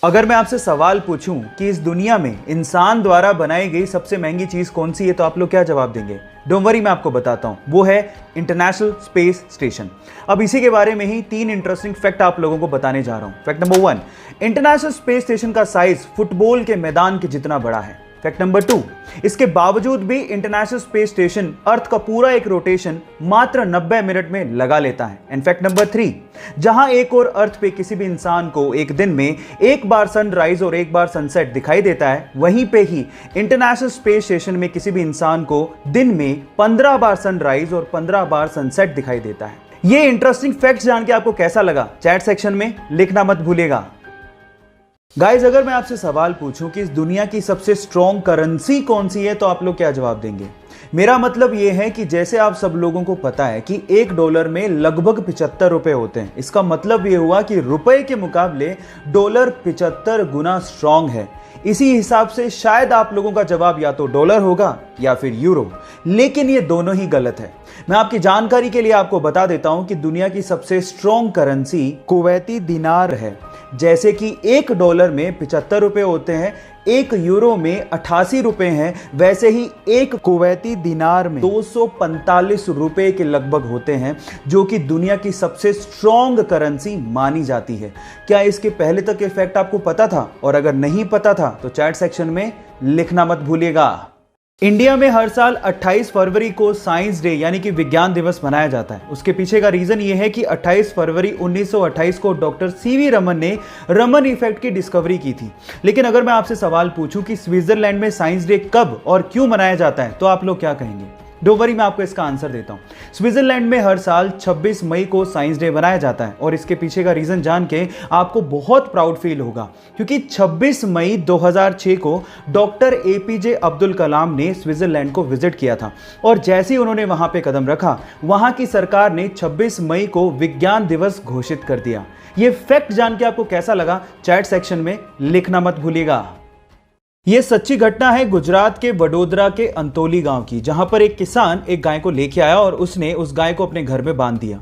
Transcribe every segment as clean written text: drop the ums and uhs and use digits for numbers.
अगर मैं आपसे सवाल पूछूं कि इस दुनिया में इंसान द्वारा बनाई गई सबसे महंगी चीज कौन सी है, तो आप लोग क्या जवाब देंगे? डोंट वरी, मैं आपको बताता हूं। वो है इंटरनेशनल स्पेस स्टेशन। अब इसी के बारे में ही 3 इंटरेस्टिंग फैक्ट आप लोगों को बताने जा रहा हूं। Fact number 1, international space station का साइज फुटबॉल के मैदान के जितना बड़ा है। फैक्ट नंबर 2, इसके बावजूद भी इंटरनेशनल स्पेस स्टेशन अर्थ का पूरा एक रोटेशन मात्र 90 मिनट में लगा लेता है। एंड फैक्ट नंबर 3, जहां एक और अर्थ पे किसी भी इंसान को एक दिन में एक बार सनराइज और एक बार सनसेट दिखाई देता है, वहीं पे ही इंटरनेशनल स्पेस स्टेशन में किसी भी इंसान को दिन में 15 बार सनराइज और 15 बार सनसेट दिखाई देता है। ये इंटरेस्टिंग फैक्ट्स जान के आपको कैसा लगा? चैट सेक्शन में लिखना मत भूलिएगा। गाइज, अगर मैं आपसे सवाल पूछूं कि इस दुनिया की सबसे स्ट्रॉन्ग करेंसी कौन सी है, तो आप लोग क्या जवाब देंगे? मेरा मतलब यह है कि जैसे आप सब लोगों को पता है कि $1 में लगभग 75 रुपए होते हैं। इसका मतलब यह हुआ कि रुपए के मुकाबले डॉलर 75 गुना स्ट्रॉन्ग है। इसी हिसाब से शायद आप लोगों का जवाब या तो डॉलर होगा या फिर यूरो, लेकिन ये दोनों ही गलत है। मैं आपकी जानकारी के लिए आपको बता देता हूं कि दुनिया की सबसे स्ट्रॉन्ग करेंसी कुवैती दिनार है। जैसे कि $1 में 75 रुपए होते हैं, 1 यूरो में 88 रुपए हैं, वैसे ही 1 कुवैती दिनार में 245 रुपए के लगभग होते हैं, जो कि दुनिया की सबसे स्ट्रॉन्ग करेंसी मानी जाती है। क्या इसके पहले तक ये फैक्ट आपको पता था? और अगर नहीं पता था तो चैट सेक्शन में लिखना मत भूलिएगा। इंडिया में हर साल 28 फरवरी को साइंस डे यानी कि विज्ञान दिवस मनाया जाता है। उसके पीछे का रीजन ये है कि 28 फरवरी 1928 को डॉक्टर सीवी रमन ने रमन इफेक्ट की डिस्कवरी की थी। लेकिन अगर मैं आपसे सवाल पूछूं कि स्विट्जरलैंड में साइंस डे कब और क्यों मनाया जाता है, तो आप लोग क्या कहेंगे? डोंट वरी, मैं आपको इसका आंसर देता हूं। स्विट्जरलैंड में हर साल 26 मई को साइंस डे मनाया जाता है और इसके पीछे का रीजन जान के आपको बहुत प्राउड फील होगा, क्योंकि 26 मई 2006 को डॉक्टर एपीजे अब्दुल कलाम ने स्विट्जरलैंड को विजिट किया था और जैसे ही उन्होंने वहां पे कदम रखा, वहां की सरकार ने 26 मई को विज्ञान दिवस घोषित कर दिया। यह फैक्ट जान के आपको कैसा लगा? चैट सेक्शन में लिखना मत भूलिएगा। यह सच्ची घटना है गुजरात के वडोदरा के अंतोली गांव की, जहां पर एक किसान एक गाय को लेके आया और उसने उस गाय को अपने घर में बांध दिया।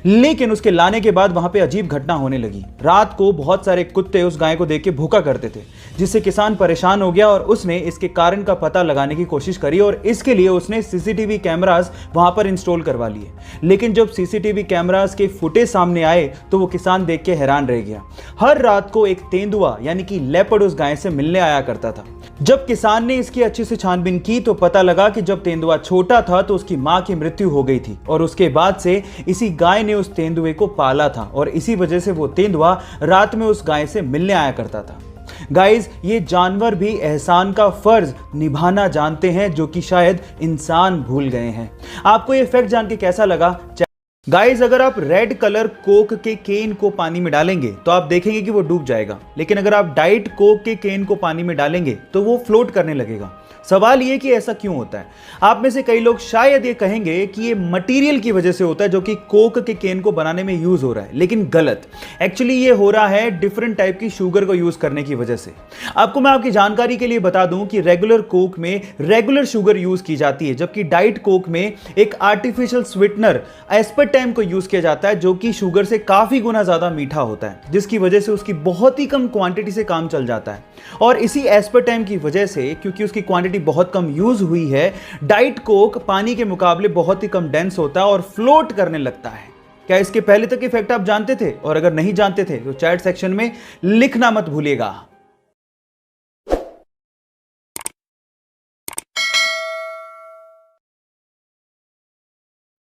लेकिन उसके लाने के बाद वहां पे अजीब घटना होने लगी। रात को बहुत सारे कुत्ते उस गाय को देख के भूखा करते थे, जिससे किसान परेशान हो गया और उसने इसके कारण का पता लगाने की कोशिश करी और इसके लिए उसने सीसीटीवी कैमरास वहां पर इंस्टॉल करवा लिए। लेकिन जब सीसीटीवी कैमरास के फुटेज सामने आए तो वो किसान देख के हैरान रह गया। हर रात को एक तेंदुआ यानी कि लेपर्ड उस गाय से मिलने आया करता था। जब किसान ने इसकी अच्छे से छानबीन की तो पता लगा कि जब तेंदुआ छोटा था तो उसकी मां की मृत्यु हो गई थी और उसके बाद से इसी गाय ने उस तेंदुए को पाला था और इसी वजह से वो तेंदुआ रात में उस गाय से मिलने आया करता था। गाइस, ये जानवर भी एहसान का फर्ज निभाना जानते हैं, जो कि शायद इंसान भूल गए हैं। आपको ये फैक्ट जान के कैसा लगा? गाइस, अगर आप रेड कलर कोक के केन को पानी में डालेंगे तो आप देखेंगे कि वो डूब जाएगा, लेकिन अगर आप डाइट कोक के केन को पानी में डालेंगे तो वो फ्लोट करने लगेगा। सवाल ये कि ऐसा क्यों होता है? आप में से कई लोग शायद ये कहेंगे कि ये मटेरियल की वजह से होता है जो कि कोक के केन को बनाने में यूज हो रहा है, लेकिन गलत। एक्चुअली ये हो रहा है डिफरेंट टाइप की शुगर को यूज करने की वजह से। आपको मैं आपकी जानकारी के लिए बता दूं कि रेगुलर कोक में रेगुलर शुगर यूज की जाती है, जबकि डाइट कोक में एक आर्टिफिशियल स्वीटनर एस्पर्टेम को यूज किया जाता है, जो कि शुगर से काफी गुना ज्यादा मीठा होता है, जिसकी वजह से उसकी बहुत ही कम क्वांटिटी से काम चल जाता है। और इसी एस्पर्टेम की वजह से, क्योंकि उसकी क्वांटिटी बहुत कम यूज हुई है, डाइट कोक पानी के मुकाबले बहुत ही कम डेंस होता है और फ्लोट करने लगता है। क्या इसके पहले तक इफेक्ट आप जानते थे? और अगर नहीं जानते थे तो चैट सेक्शन में लिखना मत भूलिएगा।